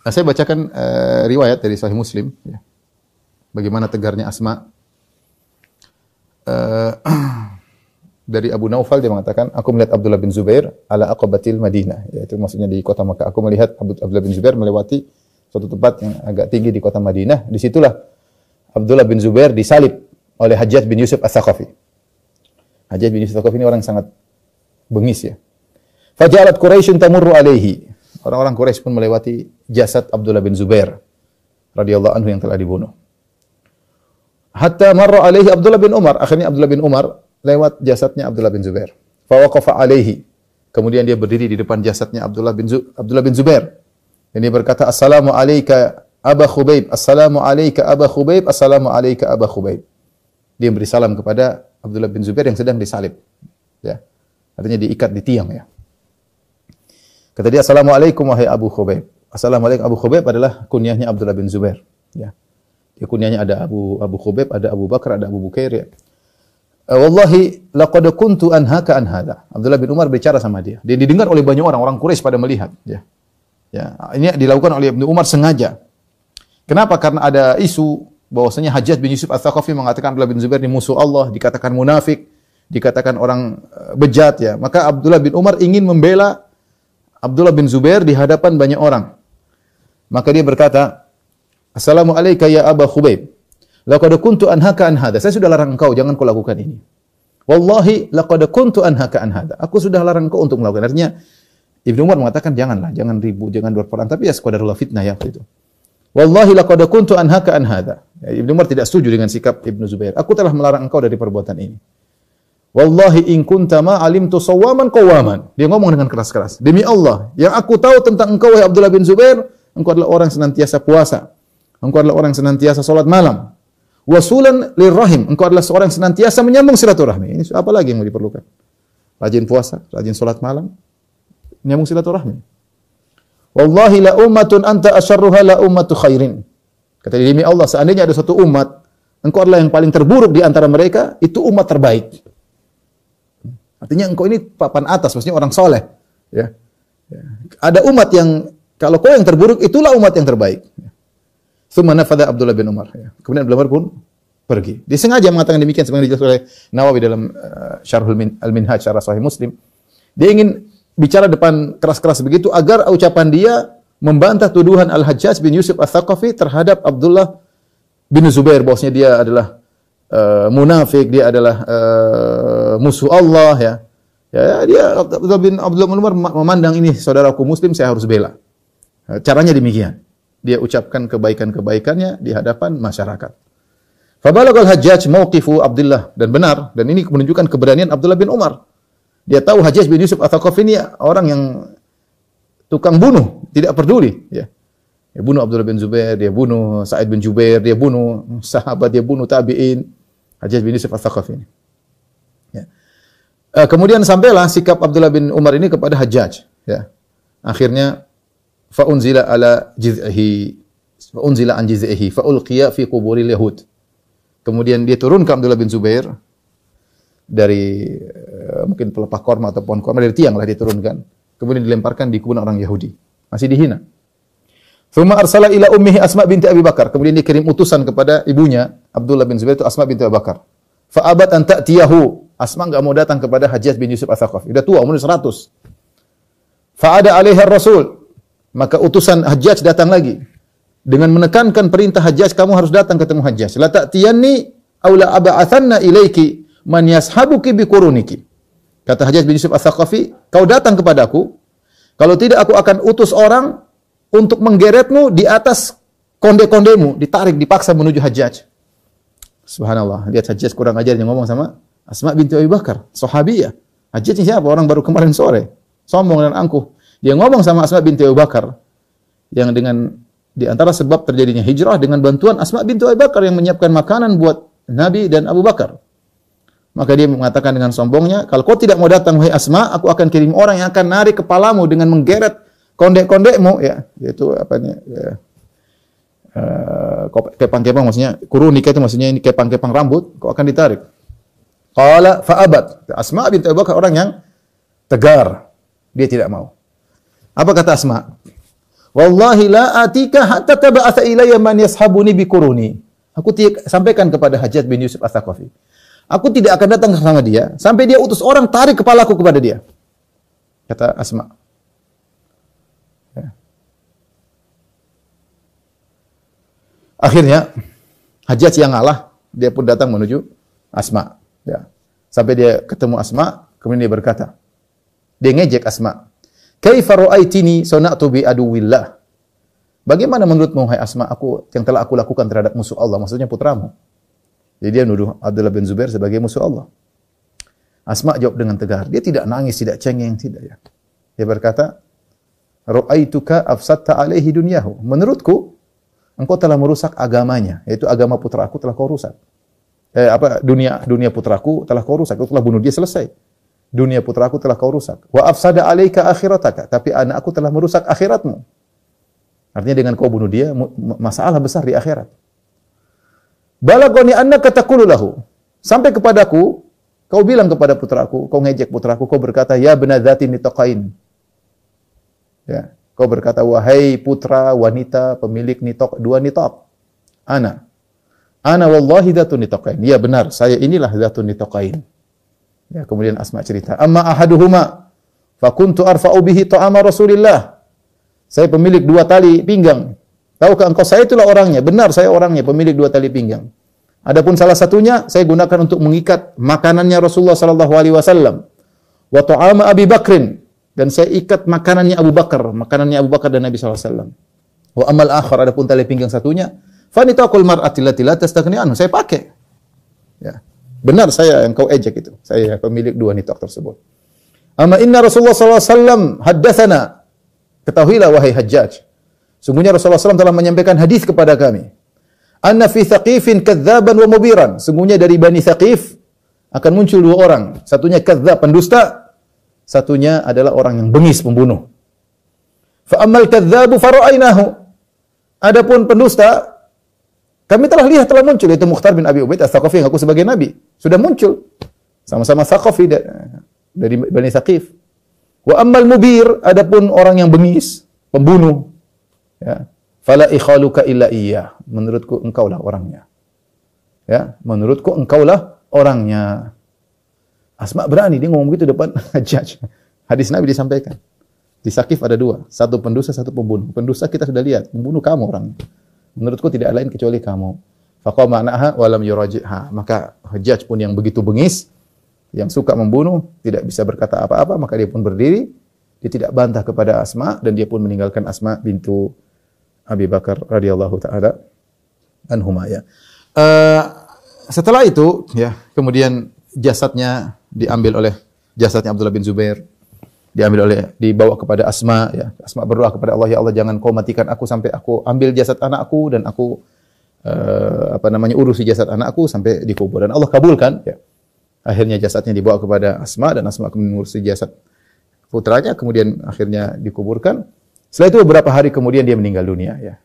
Saya bacakan riwayat dari Sahih Muslim, ya. Bagaimana tegarnya Asma. Dari Abu Naufal dia mengatakan, aku melihat Abdullah bin Zubair ala aqabatil Madinah. Yaitu maksudnya di kota Makkah. Aku melihat Abdullah bin Zubair melewati suatu tempat yang agak tinggi di kota Madinah. Disitulah Abdullah bin Zubair disalib oleh Hajjaj bin Yusuf Ats-Tsaqafi. Hajjaj bin Yusuf Ats-Tsaqafi ini orang sangat bengis, ya. Fajalat Quraisyun tamurru alaihi. Orang-orang Quraisy pun melewati jasad Abdullah bin Zubair radhiyallahu anhu yang telah dibunuh. Hatta marra alaihi Abdullah bin Umar. Akhirnya Abdullah bin Umar lewat jasadnya Abdullah bin Zubair. Fa waqafa alaihi. Kemudian dia berdiri di depan jasadnya Abdullah bin Zubair. Dan dia berkata, "Assalamu alayka Aba Khubayb, assalamu alayka Aba Khubayb, assalamu alayka Aba Khubayb." Dia beri salam kepada Abdullah bin Zubair yang sedang disalib. Ya. Artinya diikat di tiang, ya. Kata dia, "Assalamualaikum wahai Abu Khubayb." Assalamualaikum Abu Khubayb adalah kunyahnya Abdullah bin Zubair, ya. Dia kunyahnya ada Abu Khubayb, ada Abu Bakar, ada Abu Bukair, ya. Wallahi laqad kuntu anhaka an hadha. Abdullah bin Umar bicara sama dia. Dia didengar oleh banyak orang Quraisy pada melihat, ya. Ya, ini dilakukan oleh Ibnu Umar sengaja. Kenapa? Karena ada isu bahwasanya Hajjaj bin Yusuf Ats-Tsaqafi mengatakan Abdullah bin Zubair ini musuh Allah, dikatakan munafik, dikatakan orang bejat, ya. Maka Abdullah bin Umar ingin membela Abdullah bin Zubair di hadapan banyak orang. Maka dia berkata, "Assalamu alayka ya Aba Khubayb. Laqad kuntu anhaka an hadha." Saya sudah larang engkau, jangan kau lakukan ini. Wallahi laqad kuntu anhaka an hadha. Aku sudah larang engkau untuk melakukan. Artinya Ibnu Umar mengatakan janganlah, jangan ribut, jangan berperang, tapi ya sekedarullah fitnah, ya, itu. Wallahi laqad kuntu anhaka an hadha. Ya, Ibnu Umar tidak setuju dengan sikap Ibnu Zubair. Aku telah melarang engkau dari perbuatan ini. Wallahi in kunta ma alimtu sawaman qawaman. Dia ngomong dengan keras-keras. Demi Allah, yang aku tahu tentang engkau wahai Abdullah bin Zubair, engkau adalah orang yang senantiasa puasa. Engkau adalah orang yang senantiasa salat malam. Wasulan lirrahim. Engkau adalah seorang yang senantiasa menyambung silaturahmi. Ini apa lagi yang mau diperlukan? Rajin puasa, rajin salat malam, menyambung silaturahmi. Wallahi la ummatun anta asyarruha la ummatu khairin. Kata dia, demi Allah, seandainya ada satu umat, engkau adalah yang paling terburuk di antara mereka, itu umat terbaik. Artinya engkau ini papan atas, maksudnya orang soleh. Ya. Ya. Ada umat yang, kalau kau yang terburuk, itulah umat yang terbaik. Tsumma nafadha Abdullah bin Umar. Ya. Kemudian Abdullah bin Umar pun pergi. Dia sengaja mengatakan demikian, sebenarnya dijelaskan oleh Nawawi dalam Syarhul Al-Minhaj, Syarah Sahih Muslim. Dia ingin bicara depan keras-keras begitu, agar ucapan dia membantah tuduhan Al-Hajjaj bin Yusuf Ats-Tsaqafi terhadap Abdullah bin Zubair, bahwasanya dia adalah munafik, dia adalah musuh Allah, ya. Ya, dia Abdullah bin Umar memandang ini saudaraku muslim, saya harus bela. Caranya demikian. Dia ucapkan kebaikan-kebaikannya di hadapan masyarakat. Fabalaghal Hajjaj mauqifu Abdullah, dan benar, dan ini menunjukkan keberanian Abdullah bin Umar. Dia tahu Hajjaj bin Yusuf Ats-Tsaqafi ini orang yang tukang bunuh, tidak peduli, ya. Dia bunuh Abdullah bin Zubair, dia bunuh Sa'id bin Jubair, dia bunuh sahabat, dia bunuh tabi'in. Hajjaj bin Yusuf Ats-Tsaqafi ini. Ya. Kemudian sampailah sikap Abdullah bin Umar ini kepada Hajjaj. Ya. Akhirnya fa'unzila ala jiz'ihi, fa'unzila an jiz'ihi, fa'ulqiya fi quburil yahud. Kemudian dia turun ke Abdullah bin Zubair dari mungkin pelepah korma atau pohon korma, dari tiang lah dia turunkan. Kemudian dilemparkan di kuburan orang Yahudi. Masih dihina. Tsumma arsala ila ummihi Asma binti Abi Bakar. Kemudian dia kirim utusan kepada ibunya Abdullah bin Zubair, itu Asma binti Abi Bakar. Fa abat an ta'tiyahu. Asma enggak mau datang kepada Hajjaj bin Yusuf Ats-Tsaqafi. Sudah tua, umur 100. Fa ada alaiha Rasul. Maka utusan Hajjaj datang lagi dengan menekankan perintah Hajjaj, kamu harus datang ketemu Hajjaj. La ta'tiyanni aw la ab'athanna ilaiki man yashabuki bi quruniki. Kata Hajjaj bin Yusuf Ats-Tsaqafi, kau datang kepadaku, kalau tidak aku akan utus orang untuk menggeretmu di atas konde-kondemu, ditarik, dipaksa menuju Hajjaj. Subhanallah, lihat Hajjaj kurang ajar yang ngomong sama Asma binti Abi Bakar, sahabiyah. Hajjaj ini siapa? Orang baru kemarin sore, sombong dan angkuh. Dia ngomong sama Asma binti Abi Bakar, yang dengan di antara sebab terjadinya hijrah dengan bantuan Asma binti Abi Bakar yang menyiapkan makanan buat Nabi dan Abu Bakar. Maka dia mengatakan dengan sombongnya, kalau kau tidak mau datang wahai Asma, aku akan kirim orang yang akan narik kepalamu dengan menggeret kondek-kondekmu, ya, yaitu apa ini, ya, kepang-kepang, maksudnya kurunika itu maksudnya ini kepang-kepang rambut, kau akan ditarik. Qala fa'abat. Asma binti Abi Bakar orang yang tegar, dia tidak mau. Apa kata Asma? Wallahi la atika hatta tab'atsa ilayya man yashabuni biquruni. Aku sampaikan kepada Hajjaj bin Yusuf Ats-Tsaqafi. Aku tidak akan datang sama dia sampai dia utus orang tarik kepalaku kepada dia. Kata Asma. Ya. Akhirnya Hajjaj yang ngalah, dia pun datang menuju Asma. Ya. Sampai dia ketemu Asma, kemudian dia berkata, dia ngejek Asma. Kaifa ra'aitini sana'tu bi aduwillah? Bagaimana menurutmu hai Asma yang telah aku lakukan terhadap musuh Allah, maksudnya putramu? Jadi dia nuduh Abdullah bin Zubair sebagai musuh Allah. Asma jawab dengan tegar. Dia tidak nangis, tidak cengeng, tidak ya. Dia berkata, "Ra'aituka afsadta alaihi dunyahu." Menurutku, engkau telah merusak agamanya, yaitu agama putraku telah kau rusak. Dunia putraku telah kau rusak. Kau telah bunuh dia, selesai. Dunia putraku telah kau rusak. Wa afsada alaika akhirataka. Tapi anakku telah merusak akhiratmu. Artinya dengan kau bunuh dia, masalah besar di akhirat. Balagoni annaka taqulu lahu. Sampai kepadaku, kau bilang kepada putraku, kau ngejek putraku, kau berkata, ya bna dzati nitaqain. Ya, kau berkata, wahai putra wanita pemilik dua nitaq. Ana wallahi dzatun nitaqain. Ya benar, saya inilah dzatun nitaqain. Ya, kemudian Asma cerita, amma ahaduhuma fa kuntu arfa'u bihi ta'ama Rasulillah. Saya pemilik dua tali pinggang. Tahukah engkau saya itulah orangnya? Benar, saya orangnya, pemilik dua tali pinggang. Adapun salah satunya saya gunakan untuk mengikat makanannya Rasulullah sallallahu alaihi wasallam. Wa ta'ama Abi Bakrin, dan saya ikat makanannya Abu Bakar dan Nabi sallallahu alaihi wasallam. Wa amal akhar, adapun tali pinggang satunya, fa nitaqul mar'ati allati la tastaghni anhu, saya pakai. Ya. Benar, saya yang kau ejek itu. Saya pemilik dua nitaq tersebut. Amma inna Rasulullah sallallahu alaihi wasallam haddatsana. Ketahuilah wahai Hajjaj, sungguhnya Rasulullah SAW telah menyampaikan hadis kepada kami. Anna fi Thaqifin kadzaban wa mubiran. Sungguhnya dari Bani Thaqif akan muncul dua orang. Satunya kadzab, pendusta. Satunya adalah orang yang bengis, pembunuh. Fa ammal kadzabu fara'ainahu. Adapun pendusta, kami telah lihat telah muncul, yaitu Mukhtar bin Abi Ubaid Ats-Tsaqafi yang aku sebagai nabi. Sudah muncul. Sama-sama Tsaqafi dari Bani Thaqif. Wa ammal mubir, adapun orang yang bengis, pembunuh, ya, fala ikhaluka illa iyyah. Menurutku engkaulah orangnya. Ya, menurutku engkaulah orangnya. Asma berani dia ngomong begitu depan Hajjaj. Hadis Nabi disampaikan. Di Tsaqif ada dua, satu pendusta, satu pembunuh. Pendusta kita sudah lihat, pembunuh kamu orangnya. Menurutku tidak lain kecuali kamu. Faqama anha wa lam yuraji'ha. Maka Hajjaj pun yang begitu bengis, yang suka membunuh, tidak bisa berkata apa-apa, maka dia pun berdiri, dia tidak bantah kepada Asma, dan dia pun meninggalkan Asma bintu Abi Bakar radhiyallahu taala anhuma ya. Setelah itu ya, kemudian jasadnya jasadnya Abdullah bin Zubair dibawa kepada Asma ya. Asma berdoa kepada Allah, ya Allah jangan kau matikan aku sampai aku ambil jasad anakku dan aku urusi jasad anakku sampai dikubur, dan Allah kabulkan ya. Akhirnya jasadnya dibawa kepada Asma, dan Asma kemudian mengurusi jasad putranya, kemudian akhirnya dikuburkan. Setelah itu beberapa hari kemudian dia meninggal dunia ya.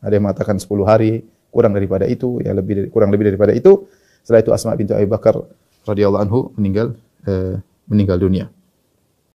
Ada yang mengatakan 10 hari, kurang daripada itu ya, kurang lebih daripada itu. Setelah itu Asma bintu Abi Bakar radhiyallahu anhu meninggal dunia.